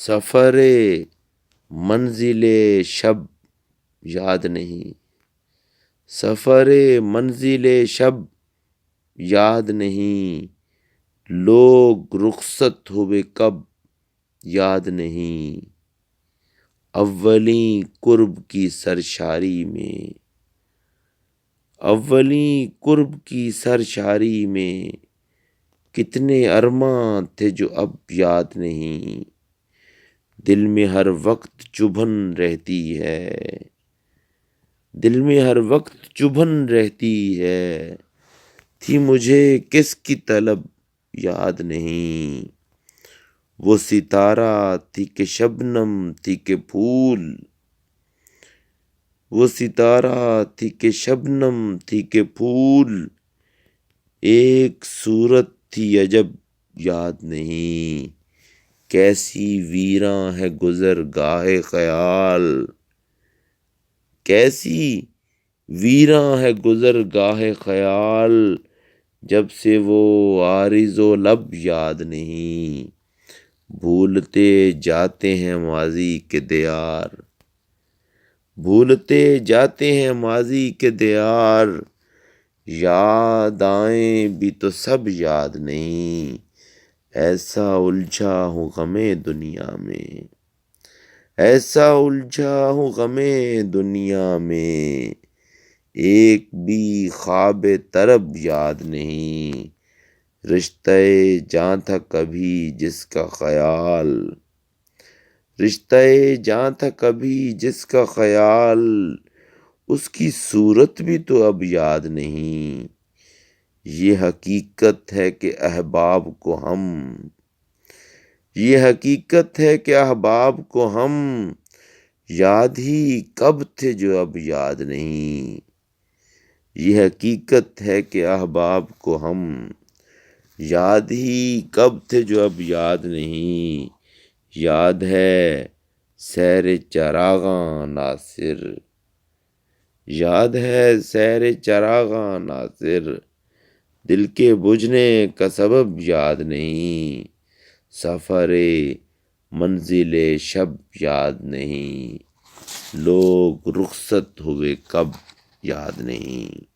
سفر منزل شب یاد نہیں، سفر منزل شب یاد نہیں، لوگ رخصت ہوئے کب یاد نہیں، اولیں قرب کی سرشاری میں، اولیں قرب کی سرشاری میں کتنے ارماں تھے جو اب یاد نہیں، دل میں ہر وقت چبھن رہتی ہے، دل میں ہر وقت چبھن رہتی ہے، تھی مجھے کس کی طلب یاد نہیں، وہ ستارہ تھی کہ شبنم تھی کہ پھول، وہ ستارہ تھی کہ شبنم تھی کہ پھول، ایک صورت تھی عجب یاد نہیں، کیسی ویراں ہے گزر گاہ خیال، کیسی ویراں ہے گزر گاہ خیال، جب سے وہ عارض و لب یاد نہیں، بھولتے جاتے ہیں ماضی کے دیار، بھولتے جاتے ہیں ماضی کے دیار، یاد آئیں بھی تو سب یاد نہیں، ایسا الجھا ہوں غم دنیا میں، ایسا الجھا ہوں غم دنیا میں، ایک بھی خواب طرب یاد نہیں، رشتہ جاں تھا کبھی جس کا خیال، رشتہ جاں تھا کبھی جس کا خیال، اس کی صورت بھی تو اب یاد نہیں، یہ حقیقت ہے کہ احباب کو ہم، یہ حقیقت ہے کہ احباب کو ہم یاد ہی کب تھے جو اب یاد نہیں، یہ حقیقت ہے کہ احباب کو ہم یاد ہی کب تھے جو اب یاد نہیں، یاد ہے سیر چراغاں ناصر، یاد ہے سیر چراغاں ناصر، دل کے بجھنے کا سبب یاد نہیں، سفر منزل شب یاد نہیں، لوگ رخصت ہوئے کب یاد نہیں۔